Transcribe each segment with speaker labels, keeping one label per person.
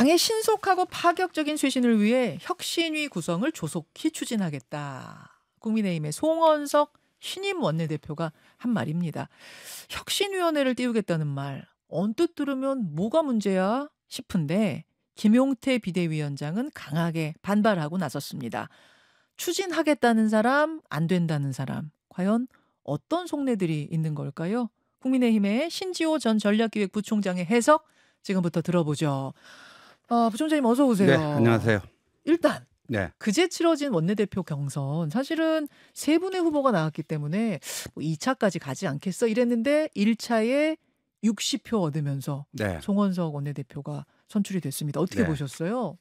Speaker 1: 당의 신속하고 파격적인 쇄신을 위해 혁신위 구성을 조속히 추진하겠다. 국민의힘의 송원석 신임 원내대표가 한 말입니다. 혁신위원회를 띄우겠다는 말 언뜻 들으면 뭐가 문제야 싶은데 김용태 비대위원장은 강하게 반발하고 나섰습니다. 추진하겠다는 사람, 안 된다는 사람, 과연 어떤 속내들이 있는 걸까요? 국민의힘의 신지호 전 전략기획부총장의 해석 지금부터 들어보죠. 부총장님 어서 오세요.
Speaker 2: 네, 안녕하세요.
Speaker 1: 일단
Speaker 2: 네,
Speaker 1: 그제 치러진 원내대표 경선 사실은 세 분의 후보가 나왔기 때문에 뭐 2차까지 가지 않겠어 이랬는데 1차에 60표 얻으면서
Speaker 2: 네.
Speaker 1: 송원석 원내대표가 선출이 됐습니다. 어떻게
Speaker 2: 네.
Speaker 1: 보셨어요?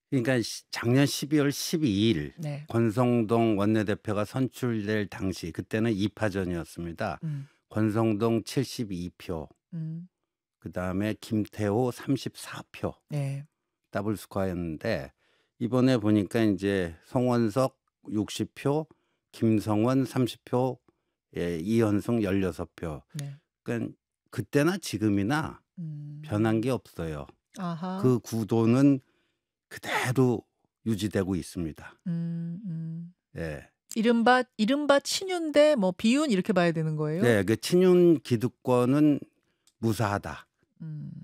Speaker 2: 그러니까 작년 12월 12일
Speaker 1: 네.
Speaker 2: 권성동 원내대표가 선출될 당시 그때는 2파전이었습니다. 권성동 72표,
Speaker 1: 음.
Speaker 2: 그다음에 김태호 34표,
Speaker 1: 네.
Speaker 2: 더블 스코어였는데 이번에 보니까 이제 송원석 60표, 김성원 30표, 예, 이현승 16표.
Speaker 1: 네.
Speaker 2: 그러니까 그때나 지금이나 변한 게 없어요.
Speaker 1: 아하.
Speaker 2: 그 구도는 그대로 유지되고 있습니다. 예.
Speaker 1: 이른바 친윤 대 뭐 비윤 이렇게 봐야 되는 거예요?
Speaker 2: 네, 그 친윤 기득권은 무사하다.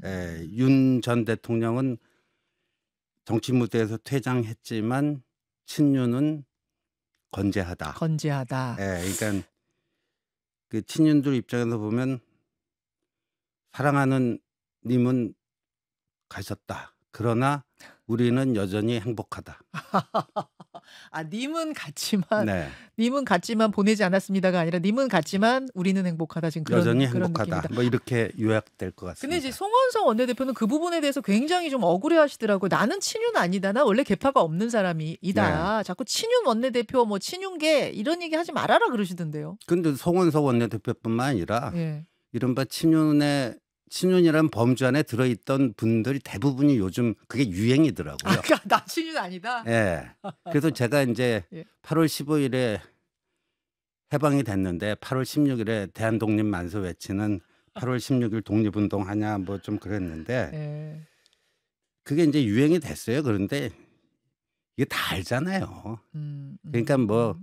Speaker 2: 예, 윤 전 대통령은 정치 무대에서 퇴장했지만 친윤은 건재하다.
Speaker 1: 건재하다.
Speaker 2: 예, 그러니까 그 친윤들 입장에서 보면 사랑하는 님은 가셨다. 그러나 우리는 여전히 행복하다.
Speaker 1: 님은 갔지만
Speaker 2: 네,
Speaker 1: 님은 갔지만 보내지 않았습니다가 아니라 님은 갔지만 우리는 행복하다 지금 그런
Speaker 2: 여전히
Speaker 1: 그런
Speaker 2: 행복하다.
Speaker 1: 느낌이다.
Speaker 2: 뭐 이렇게 요약될 것
Speaker 1: 근데
Speaker 2: 같습니다.
Speaker 1: 이제 송원석 원내대표는 그 부분에 대해서 굉장히 좀 억울해하시더라고요. 나는 친윤 아니다. 나 원래 계파가 없는 사람이다. 자꾸 친윤 원내대표 뭐 친윤계 이런 얘기 하지 말아라 그러시던데요.
Speaker 2: 근데 송원석 원내대표뿐만 아니라
Speaker 1: 예.
Speaker 2: 이른바 친윤이라는 범주 안에 들어있던 분들이 대부분이 요즘 그게 유행이더라고요.
Speaker 1: 아까 나 친윤 아니다.
Speaker 2: 예. 그래서 제가 이제
Speaker 1: 예.
Speaker 2: 8월 15일에 해방이 됐는데 8월 16일에 대한독립 만세 외치는 8월 16일 독립운동하냐 뭐 좀 그랬는데
Speaker 1: 예.
Speaker 2: 그게 이제 유행이 됐어요. 그런데 이게 다 알잖아요. 그러니까 뭐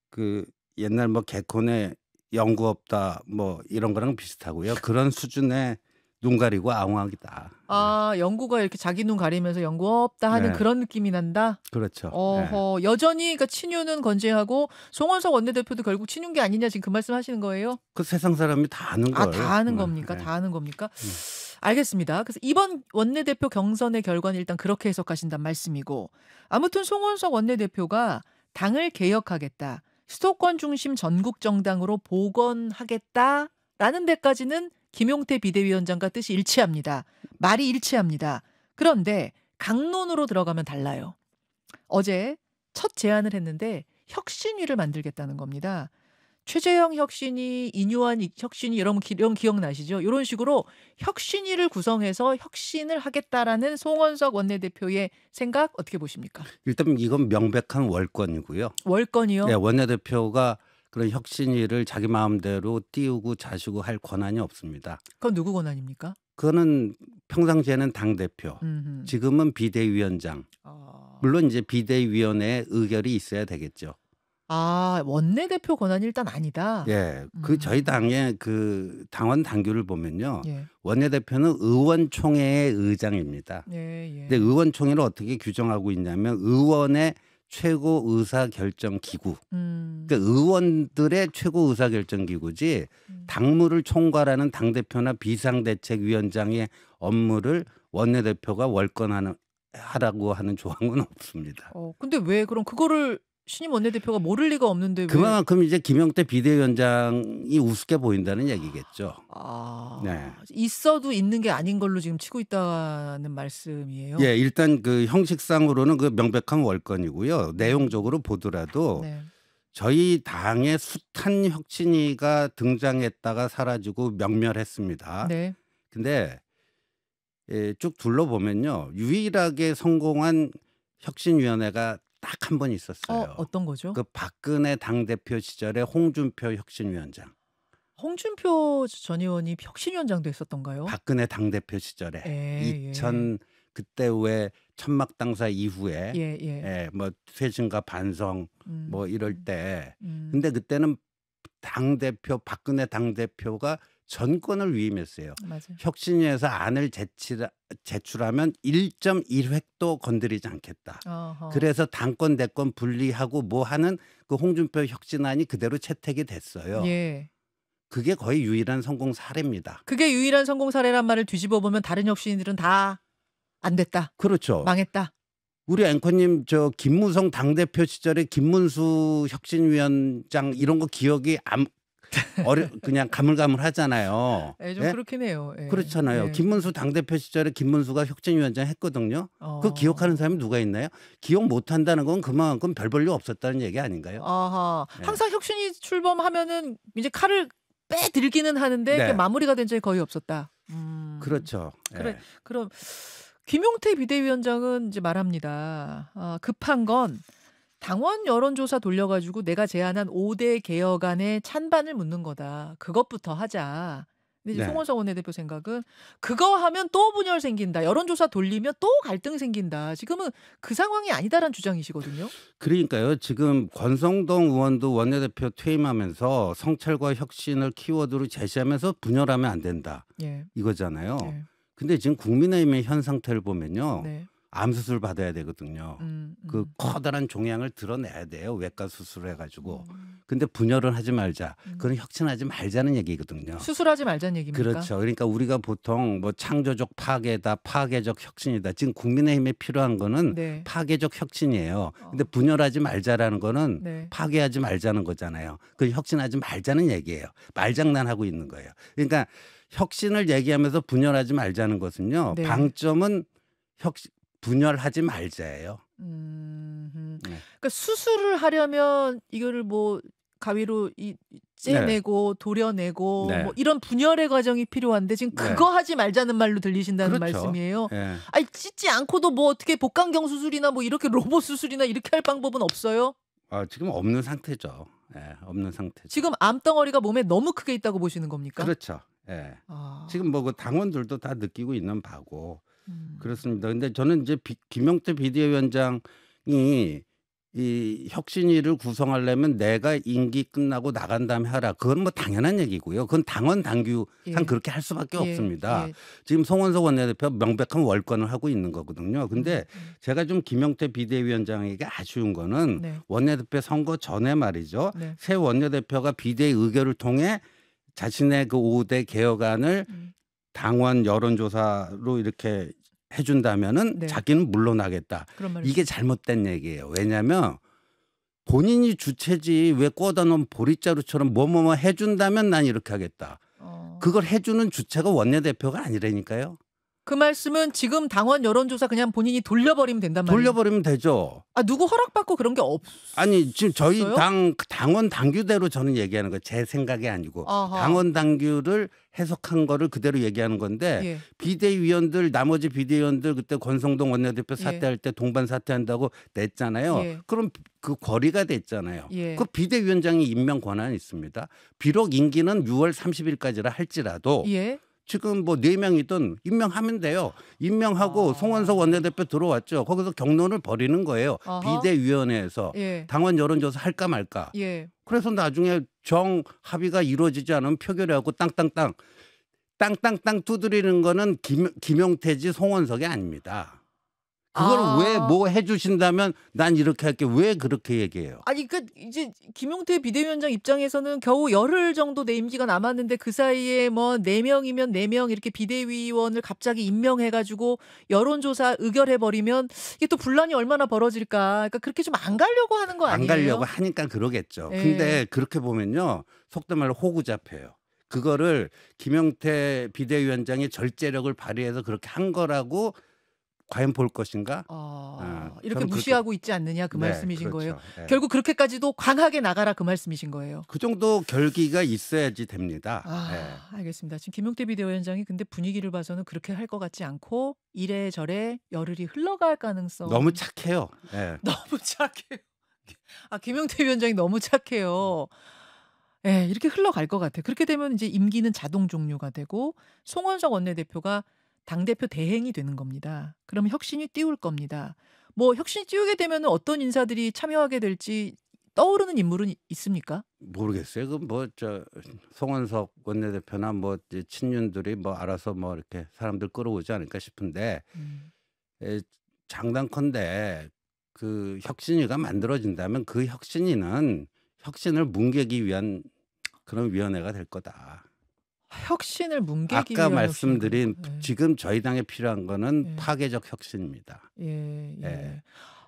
Speaker 2: 그 옛날 뭐 개콘에 연구 없다 뭐 이런 거랑 비슷하고요. 그런 수준의 눈 가리고 아웅하기다.
Speaker 1: 영구가 이렇게 자기 눈 가리면서 연구 없다 하는
Speaker 2: 네.
Speaker 1: 그런 느낌이 난다.
Speaker 2: 그렇죠.
Speaker 1: 어허, 여전히 그러니까 친윤은 건재하고 송원석 원내대표도 결국 친윤계 아니냐 지금 그 말씀하시는 거예요?
Speaker 2: 그 세상 사람이 다 아는 걸.
Speaker 1: 다 아는 겁니까? 다 아는 겁니까? 알겠습니다. 그래서 이번 원내대표 경선의 결과는 일단 그렇게 해석하신단 말씀이고 아무튼 송원석 원내대표가 당을 개혁하겠다. 수도권 중심 전국 정당으로 복원하겠다라는 데까지는 김용태 비대위원장과 뜻이 일치합니다. 말이 일치합니다. 그런데 강론으로 들어가면 달라요. 어제 첫 제안을 했는데 혁신위를 만들겠다는 겁니다. 최재형 혁신위, 이뇨한 혁신위 이런 기억나시죠? 이런 식으로 혁신위를 구성해서 혁신을 하겠다라는 송원석 원내대표의 생각 어떻게 보십니까?
Speaker 2: 일단 이건 명백한 월권이고요.
Speaker 1: 월권이요?
Speaker 2: 네, 원내대표가 그런 혁신위를 자기 마음대로 띄우고 자시고 할 권한이 없습니다.
Speaker 1: 그건 누구 권한입니까?
Speaker 2: 그거는 평상시에는 당대표, 지금은 비대위원장. 물론 이제 비대위원회의 의결이 있어야 되겠죠.
Speaker 1: 원내대표 권한이 일단 아니다.
Speaker 2: 예, 그 저희 당의 그 당원 당규를 보면요,
Speaker 1: 예.
Speaker 2: 원내대표는 의원총회의 의장입니다.
Speaker 1: 예.
Speaker 2: 근데 의원총회를 어떻게 규정하고 있냐면 의원의 최고 의사결정 기구, 그러니까 의원들의 최고 의사결정 기구지 당무를 총괄하는 당대표나 비상대책위원장의 업무를 원내대표가 하라고 하는 조항은 없습니다.
Speaker 1: 근데 왜 그럼 그거를 신임 원내대표가 모를 리가 없는데 왜?
Speaker 2: 그만큼 이제 김용태 비대위원장이 우습게 보인다는 얘기겠죠. 네.
Speaker 1: 있어도 있는 게 아닌 걸로 지금 치고 있다는 말씀이에요.
Speaker 2: 예, 일단 그 형식상으로는 그 명백한 월권이고요. 내용적으로 보더라도
Speaker 1: 네.
Speaker 2: 저희 당의 숱한 혁신위가 등장했다가 사라지고 명멸했습니다.
Speaker 1: 네.
Speaker 2: 근데 쭉 둘러보면요, 유일하게 성공한 혁신위원회가 딱 한 번 있었어요.
Speaker 1: 어떤 거죠?
Speaker 2: 그 박근혜 당대표 시절에 홍준표 혁신위원장.
Speaker 1: 홍준표 전 의원이 혁신위원장도 했었던가요?
Speaker 2: 박근혜 당대표 시절에
Speaker 1: 예.
Speaker 2: 2000 그때 왜 천막 당사 이후에
Speaker 1: 예.
Speaker 2: 뭐 쇄신과 반성 뭐 이럴
Speaker 1: 음.
Speaker 2: 때
Speaker 1: 음.
Speaker 2: 근데 그때는 당대표 박근혜 당대표가 전권을 위임했어요.
Speaker 1: 맞아요.
Speaker 2: 혁신위에서 안을 제출하면 1.1획도 건드리지 않겠다.
Speaker 1: 어허.
Speaker 2: 그래서 당권 대권 분리하고 뭐 하는 그 홍준표 혁신안이 그대로 채택이 됐어요.
Speaker 1: 예.
Speaker 2: 그게 거의 유일한 성공 사례입니다.
Speaker 1: 그게 유일한 성공 사례란 말을 뒤집어 보면 다른 혁신들은 다 안 됐다.
Speaker 2: 그렇죠.
Speaker 1: 망했다.
Speaker 2: 우리 앵커님 저 김무성 당대표 시절에 김문수 혁신위원장 이런 거 기억이 그냥 가물가물하잖아요.
Speaker 1: 예, 좀
Speaker 2: 예?
Speaker 1: 그렇긴 해요. 예.
Speaker 2: 그렇잖아요.
Speaker 1: 예.
Speaker 2: 김문수 당대표 시절에 김문수가 혁신위원장 했거든요. 그거 기억하는 사람이 누가 있나요? 기억 못한다는 건 그만큼 별 볼 일 없었다는 얘기 아닌가요?
Speaker 1: 아하.
Speaker 2: 예.
Speaker 1: 항상 혁신이 출범하면은 이제 칼을 빼들기는 하는데
Speaker 2: 네.
Speaker 1: 그게 마무리가 된 적이 거의 없었다.
Speaker 2: 그렇죠.
Speaker 1: 그래.
Speaker 2: 예.
Speaker 1: 그럼 김용태 비대위원장은 이제 말합니다. 급한 건 당원 여론조사 돌려가지고 내가 제안한 5대 개혁안에 찬반을 묻는 거다. 그것부터 하자. 근데 이제
Speaker 2: 네.
Speaker 1: 송원석 원내대표 생각은 그거 하면 또 분열 생긴다. 여론조사 돌리면 또 갈등 생긴다. 지금은 그 상황이 아니다라는 주장이시거든요.
Speaker 2: 그러니까요. 지금 권성동 의원도 원내대표 퇴임하면서 성찰과 혁신을 키워드로 제시하면서 분열하면 안 된다.
Speaker 1: 예.
Speaker 2: 이거잖아요.
Speaker 1: 예.
Speaker 2: 근데 지금 국민의힘의 현 상태를 보면요.
Speaker 1: 네.
Speaker 2: 암 수술 받아야 되거든요. 그 커다란 종양을 드러내야 돼요. 외과 수술을 해가지고. 근데 분열은 하지 말자. 그건 혁신하지 말자는 얘기거든요.
Speaker 1: 수술하지 말자는 얘기입니까?
Speaker 2: 그렇죠. 그러니까 우리가 보통 뭐 창조적 파괴다, 파괴적 혁신이다. 지금 국민의힘에 필요한 거는
Speaker 1: 네.
Speaker 2: 파괴적 혁신이에요. 근데 분열하지 말자라는 거는
Speaker 1: 네.
Speaker 2: 파괴하지 말자는 거잖아요. 그 혁신하지 말자는 얘기예요. 말장난하고 있는 거예요. 그러니까 혁신을 얘기하면서 분열하지 말자는 것은요.
Speaker 1: 네.
Speaker 2: 방점은 분열하지 말자예요.
Speaker 1: 그러니까 수술을 하려면 이거를 뭐 가위로 째내고 도려내고
Speaker 2: 네.
Speaker 1: 뭐 이런 분열의 과정이 필요한데 지금
Speaker 2: 네.
Speaker 1: 그거 하지 말자는 말로 들리신다는
Speaker 2: 그렇죠.
Speaker 1: 말씀이에요.
Speaker 2: 예.
Speaker 1: 아니 찢지 않고도 뭐 어떻게 복강경 수술이나 뭐 이렇게 로봇 수술이나 이렇게 할 방법은 없어요?
Speaker 2: 지금 없는 상태죠. 예, 없는 상태죠.
Speaker 1: 지금 암덩어리가 몸에 너무 크게 있다고 보시는 겁니까?
Speaker 2: 그렇죠. 예.
Speaker 1: 아.
Speaker 2: 지금 뭐 그 당원들도 다 느끼고 있는 바고 그렇습니다. 근데 저는 이제 김용태 비대위원장이 이 혁신위를 구성하려면 내가 임기 끝나고 나간 다음에 하라. 그건 뭐 당연한 얘기고요. 그건 당원 당규상
Speaker 1: 예.
Speaker 2: 그렇게 할 수밖에 없습니다.
Speaker 1: 예.
Speaker 2: 지금 송원석 원내대표 명백한 월권을 하고 있는 거거든요. 근데 제가 좀 김용태 비대위원장에게 아쉬운 거는
Speaker 1: 네.
Speaker 2: 원내대표 선거 전에 말이죠.
Speaker 1: 네.
Speaker 2: 새 원내대표가 비대위 의결을 통해 자신의 그 5대 개혁안을 당원 여론조사로 이렇게 해준다면은
Speaker 1: 네.
Speaker 2: 자기는 물러나겠다.
Speaker 1: 그런 말.
Speaker 2: 이게 잘못된 얘기예요. 왜냐하면 본인이 주체지 왜 꽂아 놓은 보릿자루처럼 뭐뭐뭐 해준다면 난 이렇게 하겠다. 그걸 해주는 주체가 원내대표가 아니라니까요.
Speaker 1: 그 말씀은 지금 당원 여론조사 그냥 본인이 돌려버리면 된단 말이에요.
Speaker 2: 돌려버리면 되죠.
Speaker 1: 누구 허락받고 그런 게
Speaker 2: 아니 지금 저희
Speaker 1: 없어요?
Speaker 2: 당원 당규대로 저는 얘기하는 거예요. 제 생각이 아니고
Speaker 1: 아하.
Speaker 2: 당원 당규를 해석한 거를 그대로 얘기하는 건데
Speaker 1: 예.
Speaker 2: 비대위원들 나머지 비대위원들 그때 권성동 원내대표 사퇴할 때 동반 사퇴한다고 냈잖아요.
Speaker 1: 예.
Speaker 2: 그럼 그 거리가 됐잖아요.
Speaker 1: 예.
Speaker 2: 그 비대위원장이 임명 권한이 있습니다. 비록 임기는 6월 30일까지라 할지라도
Speaker 1: 예.
Speaker 2: 지금 뭐 4명이든 임명하면 돼요. 임명하고 송원석 원내대표 들어왔죠. 거기서 경론을 벌이는 거예요.
Speaker 1: 아하.
Speaker 2: 비대위원회에서
Speaker 1: 예.
Speaker 2: 당원 여론조사 할까 말까.
Speaker 1: 예.
Speaker 2: 그래서 나중에 합의가 이루어지지 않으면 표결하고 땅땅땅 두드리는 거는 김용태지 송원석이 아닙니다. 그걸 왜 뭐 해주신다면 난 이렇게 할게 왜 그렇게 얘기해요?
Speaker 1: 아니 그 이제 김용태 비대위원장 입장에서는 겨우 열흘 정도 내 임기가 남았는데 그 사이에 뭐 4명이면 4명 이렇게 비대위원을 갑자기 임명해가지고 여론조사 의결해버리면 이게 또 분란이 얼마나 벌어질까. 그러니까 그렇게 좀 안 가려고 하는 거 아니에요?
Speaker 2: 안 가려고 하니까 그러겠죠.
Speaker 1: 예.
Speaker 2: 근데 그렇게 보면요. 속된 말로 호구 잡혀요. 그거를 김용태 비대위원장이 절제력을 발휘해서 그렇게 한 거라고 과연 볼 것인가?
Speaker 1: 이렇게
Speaker 2: 저는
Speaker 1: 무시하고 있지 않느냐 그
Speaker 2: 네,
Speaker 1: 말씀이신
Speaker 2: 그렇죠.
Speaker 1: 거예요.
Speaker 2: 네.
Speaker 1: 결국 그렇게까지도 강하게 나가라 그 말씀이신 거예요.
Speaker 2: 그 정도 결기가 있어야지 됩니다. 네.
Speaker 1: 알겠습니다. 지금 김용태 비대위원장이 근데 분위기를 봐서는 그렇게 할 것 같지 않고 이래저래 열흘이 흘러갈 가능성.
Speaker 2: 너무 착해요. 네.
Speaker 1: 너무 착해요. 김용태 위원장이 너무 착해요. 예, 이렇게 흘러갈 것 같아요. 그렇게 되면 이제 임기는 자동 종료가 되고 송원석 원내대표가 당대표 대행이 되는 겁니다. 그러면 혁신이 띄울 겁니다. 뭐 혁신이 띄우게 되면은 어떤 인사들이 참여하게 될지 떠오르는 인물은 있습니까?
Speaker 2: 모르겠어요. 그 뭐 송원석 원내대표나 뭐 이제 친윤들이 뭐 알아서 뭐 이렇게 사람들 끌어오지 않을까 싶은데
Speaker 1: 음.
Speaker 2: 장단컨대 그 혁신위가 만들어진다면 그 혁신위는 혁신을 뭉개기 위한 그런 위원회가 될 거다.
Speaker 1: 혁신을 뭉개기
Speaker 2: 아까
Speaker 1: 위한 혁신이
Speaker 2: 말씀드린
Speaker 1: 예.
Speaker 2: 지금 저희 당에 필요한 거는
Speaker 1: 예.
Speaker 2: 파괴적 혁신입니다.
Speaker 1: 예.
Speaker 2: 예.
Speaker 1: 예.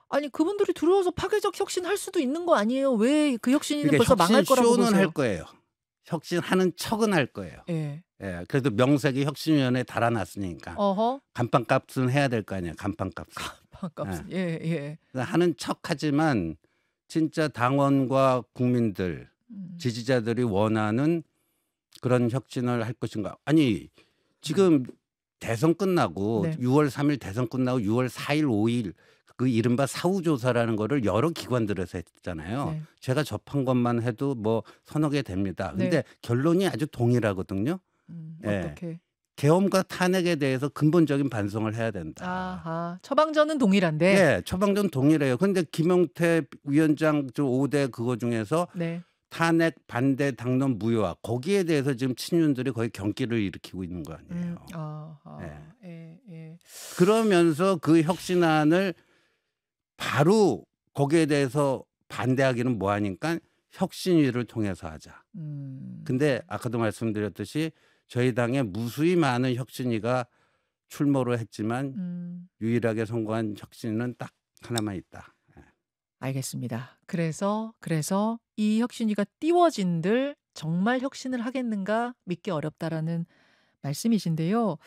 Speaker 1: 아니 그분들이 들어와서 파괴적 혁신할 수도 있는 거 아니에요? 왜 그 혁신위는
Speaker 2: 그러니까
Speaker 1: 벌써 망할
Speaker 2: 혁신
Speaker 1: 거라고
Speaker 2: 쇼는 할
Speaker 1: 보세요?
Speaker 2: 거예요. 혁신하는 척은 할 거예요.
Speaker 1: 예.
Speaker 2: 예. 그래도 명색이 혁신위원회에 달아놨으니까
Speaker 1: 어허.
Speaker 2: 간판값은 해야 될 거 아니에요. 간판값은.
Speaker 1: 반갑습니다. 예. 예.
Speaker 2: 하는 척하지만 진짜 당원과 국민들, 지지자들이 원하는 그런 혁신을 할 것인가? 아니 지금 대선 끝나고
Speaker 1: 네.
Speaker 2: 6월 3일 대선 끝나고 6월 4일, 5일 그 이른바 사후조사라는 거를 여러 기관들에서 했잖아요.
Speaker 1: 네.
Speaker 2: 제가 접한 것만 해도 뭐 서너 개 됩니다. 근데
Speaker 1: 네.
Speaker 2: 결론이 아주 동일하거든요. 예.
Speaker 1: 어떻게?
Speaker 2: 계엄과 탄핵에 대해서 근본적인 반성을 해야 된다.
Speaker 1: 아하. 처방전은 동일한데.
Speaker 2: 네, 처방전 동일해요. 근데 김용태 위원장 5대 그거 중에서
Speaker 1: 네.
Speaker 2: 탄핵 반대 당론 무효화 거기에 대해서 지금 친윤들이 거의 경기를 일으키고 있는 거 아니에요.
Speaker 1: 아하.
Speaker 2: 네.
Speaker 1: 예. 예.
Speaker 2: 그러면서 그 혁신안을 바로 거기에 대해서 반대하기는 뭐하니까 혁신위를 통해서 하자. 근데 아까도 말씀드렸듯이 저희 당에 무수히 많은 혁신위가 출마를 했지만 유일하게 성공한 혁신은 딱 하나만 있다.
Speaker 1: 알겠습니다. 그래서 이 혁신위가 띄워진들 정말 혁신을 하겠는가 믿기 어렵다라는 말씀이신데요.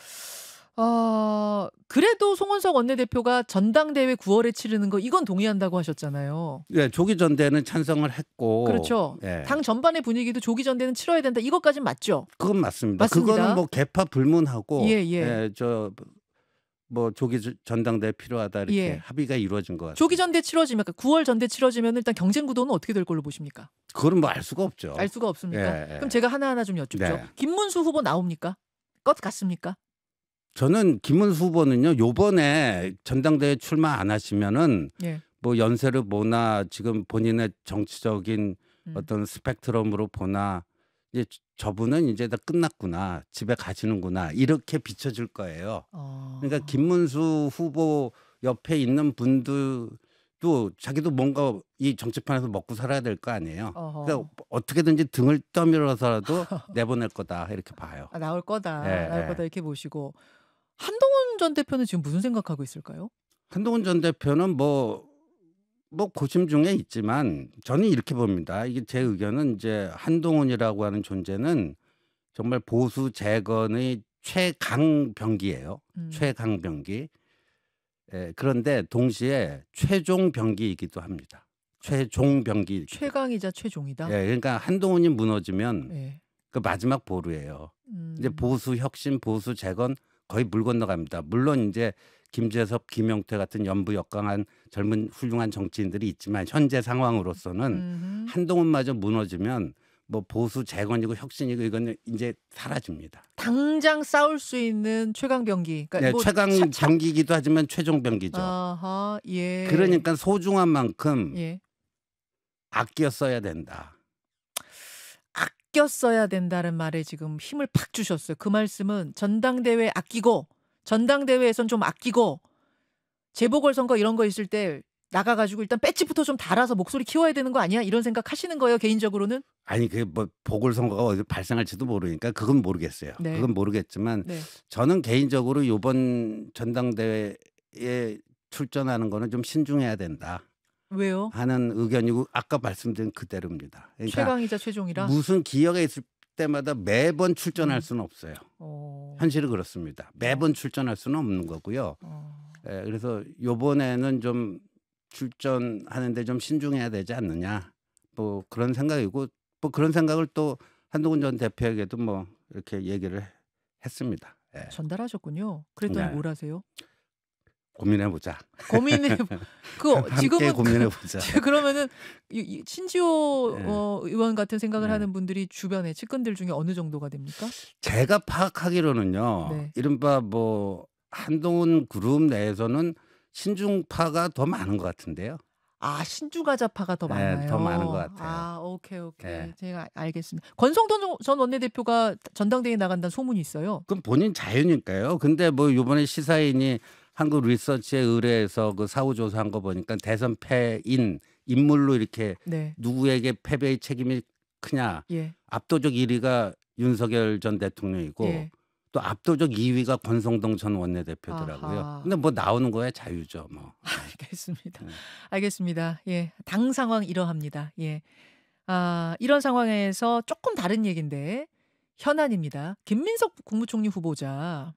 Speaker 1: 그래도 송원석 원내대표가 전당대회 9월에 치르는 거 이건 동의한다고 하셨잖아요.
Speaker 2: 네, 조기 전대는 찬성을 했고.
Speaker 1: 그렇죠.
Speaker 2: 예.
Speaker 1: 당 전반의 분위기도 조기 전대는 치러야 된다. 이것까진 맞죠?
Speaker 2: 그건 맞습니다.
Speaker 1: 맞습니다.
Speaker 2: 그거는 뭐 개파 불문하고
Speaker 1: 예, 예.
Speaker 2: 뭐 조기 전당대회 필요하다 이렇게
Speaker 1: 예.
Speaker 2: 합의가 이루어진 것 같아요.
Speaker 1: 조기 전대 치러지면 9월 전대 치러지면 일단 경쟁 구도는 어떻게 될 걸로 보십니까?
Speaker 2: 그거는 뭐 알 수가 없죠.
Speaker 1: 알 수가 없습니까?
Speaker 2: 예, 예.
Speaker 1: 그럼 제가 하나하나 좀 여쭙죠.
Speaker 2: 네.
Speaker 1: 김문수 후보 나옵니까? 것 같습니까?
Speaker 2: 저는 김문수 후보는요. 요번에 전당대회 출마 안 하시면은
Speaker 1: 예.
Speaker 2: 뭐 연세를 보나 지금 본인의 정치적인 어떤 스펙트럼으로 보나 이제 저분은 이제 다 끝났구나. 집에 가시는구나. 이렇게 비춰질 거예요. 그러니까 김문수 후보 옆에 있는 분들도 자기도 뭔가 이 정치판에서 먹고 살아야 될 거 아니에요. 그러니까 어떻게든지 등을 떠밀어서라도 내보낼 거다 이렇게 봐요.
Speaker 1: 나올 거다.
Speaker 2: 예,
Speaker 1: 나올
Speaker 2: 예.
Speaker 1: 거다 이렇게 보시고. 한동훈 전 대표는 지금 무슨 생각하고 있을까요?
Speaker 2: 한동훈 전 대표는 뭐 고심 중에 있지만 저는 이렇게 봅니다. 이게 제 의견은 이제 한동훈이라고 하는 존재는 정말 보수 재건의 최강병기예요. 최강병기. 예, 그런데 동시에 최종병기이기도 합니다. 최종병기.
Speaker 1: 최강이자 최종이다.
Speaker 2: 예, 그러니까 한동훈이 무너지면
Speaker 1: 예.
Speaker 2: 그 마지막 보루예요. 이제 보수 혁신, 보수 재건 거의 물 건너갑니다. 물론 이제 김재섭, 김용태 같은 연부역강한 젊은 훌륭한 정치인들이 있지만 현재 상황으로서는 한동훈마저 무너지면 뭐 보수 재건이고 혁신이고 이건 이제 사라집니다.
Speaker 1: 당장 싸울 수 있는 최강병기. 그러니까
Speaker 2: 네,
Speaker 1: 뭐
Speaker 2: 최강 병기이기도 하지만 최종병기죠.
Speaker 1: 아하, 예.
Speaker 2: 그러니까 소중한 만큼
Speaker 1: 예.
Speaker 2: 아껴 써야 된다.
Speaker 1: 아껴 써야 된다는 말에 지금 힘을 팍 주셨어요. 그 말씀은 전당대회 아끼고 전당대회에선 좀 아끼고 재보궐선거 이런 거 있을 때 나가가지고 일단 배지부터 좀 달아서 목소리 키워야 되는 거 아니야? 이런 생각 하시는 거예요, 개인적으로는?
Speaker 2: 아니 그 뭐 보궐선거가 어디 발생할지도 모르니까 그건 모르겠어요.
Speaker 1: 네.
Speaker 2: 그건 모르겠지만
Speaker 1: 네.
Speaker 2: 저는 개인적으로 이번 전당대회에 출전하는 거는 좀 신중해야 된다.
Speaker 1: 왜요?
Speaker 2: 하는 의견이고 아까 말씀드린 그대로입니다. 그러니까
Speaker 1: 최강이자 최종이라?
Speaker 2: 무슨 기회가 있을 때마다 매번 출전할 수는 없어요. 현실이 그렇습니다. 매번 출전할 수는 없는 거고요. 예, 그래서 이번에는 좀 출전하는데 좀 신중해야 되지 않느냐. 뭐 그런 생각이고 뭐 그런 생각을 또 한동훈 전 대표에게도 뭐 이렇게 얘기를 했습니다. 예.
Speaker 1: 전달하셨군요. 그랬더니
Speaker 2: 네.
Speaker 1: 뭘 하세요?
Speaker 2: 고민해보자.
Speaker 1: 고민해 그
Speaker 2: 함께
Speaker 1: 지금은
Speaker 2: 고민해보자.
Speaker 1: 그러면은 신지호
Speaker 2: 네.
Speaker 1: 의원 같은 생각을
Speaker 2: 네.
Speaker 1: 하는 분들이 주변에 측근들 중에 어느 정도가 됩니까?
Speaker 2: 제가 파악하기로는요.
Speaker 1: 네.
Speaker 2: 이른바 뭐 한동훈 그룹 내에서는 신중파가 더 많은 것 같은데요.
Speaker 1: 아, 신주가자파가 더
Speaker 2: 네,
Speaker 1: 많아요.
Speaker 2: 더 많은 것 같아요.
Speaker 1: 아, 오케이.
Speaker 2: 네.
Speaker 1: 제가 알겠습니다. 권성동 전 원내대표가 전당대회에 나간다는 소문이 있어요.
Speaker 2: 그럼 본인 자유니까요. 근데 뭐 이번에 시사인이 한국 리서치에 의뢰해서 그 사후조사한 거 보니까 대선 패인 인물로 이렇게
Speaker 1: 네.
Speaker 2: 누구에게 패배의 책임이 크냐.
Speaker 1: 예.
Speaker 2: 압도적 1위가 윤석열 전 대통령이고
Speaker 1: 예.
Speaker 2: 또 압도적 2위가 권성동 전 원내대표더라고요.
Speaker 1: 아하.
Speaker 2: 근데 뭐 나오는 거야 자유죠, 뭐.
Speaker 1: 알겠습니다. 알겠습니다. 예. 당 상황 이러합니다. 예. 아, 이런 상황에서 조금 다른 얘기인데 현안입니다. 김민석 국무총리 후보자에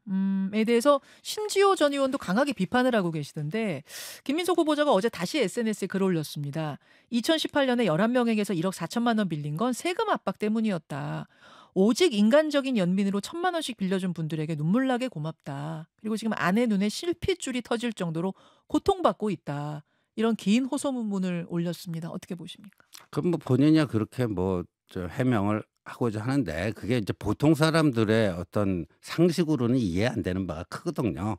Speaker 1: 대해서 신지호 전 의원도 강하게 비판을 하고 계시던데 김민석 후보자가 어제 다시 SNS에 글을 올렸습니다. 2018년에 11명에게서 1억 4천만 원 빌린 건 세금 압박 때문이었다. 오직 인간적인 연민으로 1,000만 원씩 빌려준 분들에게 눈물나게 고맙다. 그리고 지금 아내 눈에 실핏줄이 터질 정도로 고통받고 있다. 이런 긴 호소문을 올렸습니다. 어떻게 보십니까?
Speaker 2: 그럼 뭐 본인이 그렇게 뭐 해명을 하고자 하는데 그게 이제 보통 사람들의 어떤 상식으로는 이해 안 되는 바가 크거든요.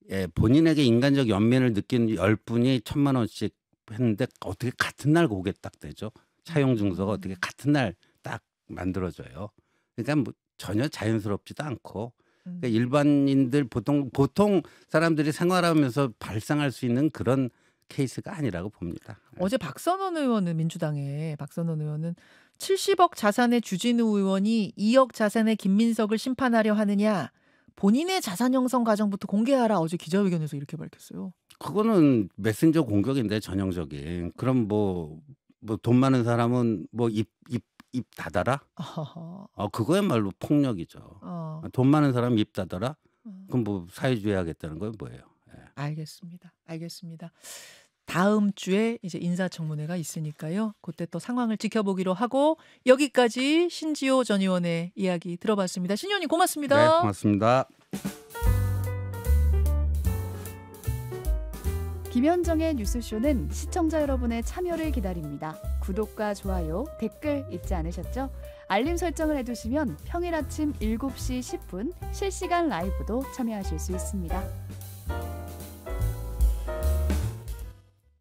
Speaker 2: 예, 본인에게 인간적 연민을 느끼는 10분이 1,000만 원씩 했는데 어떻게 같은 날 그게 딱 되죠? 차용 증서가 어떻게 같은 날 딱 만들어져요. 그러니까 뭐 전혀 자연스럽지도 않고 그러니까 일반인들 보통 사람들이 생활하면서 발생할 수 있는 그런 케이스가 아니라고 봅니다.
Speaker 1: 어제 박선원 의원은 민주당의 박선원 의원은 70억 자산의 주진우 의원이 2억 자산의 김민석을 심판하려 하느냐. 본인의 자산 형성 과정부터 공개하라. 어제 기자회견에서 이렇게 밝혔어요.
Speaker 2: 그거는 메신저 공격인데 전형적인. 그럼 뭐 돈 많은 사람은 뭐 입 닫아라? 그거야말로 폭력이죠. 돈 많은 사람 입 닫아라? 그럼 뭐 사회주의 하겠다는 건 뭐예요? 예.
Speaker 1: 알겠습니다. 다음 주에 이제 인사청문회가 있으니까요. 그때 또 상황을 지켜보기로 하고 여기까지 신지호 전 의원의 이야기 들어봤습니다. 신 의원님 고맙습니다.
Speaker 2: 네, 고맙습니다.
Speaker 3: 김현정의 뉴스쇼는 시청자 여러분의 참여를 기다립니다. 구독과 좋아요, 댓글 잊지 않으셨죠? 알림 설정을 해두시면 평일 아침 7시 10분 실시간 라이브도 참여하실 수 있습니다.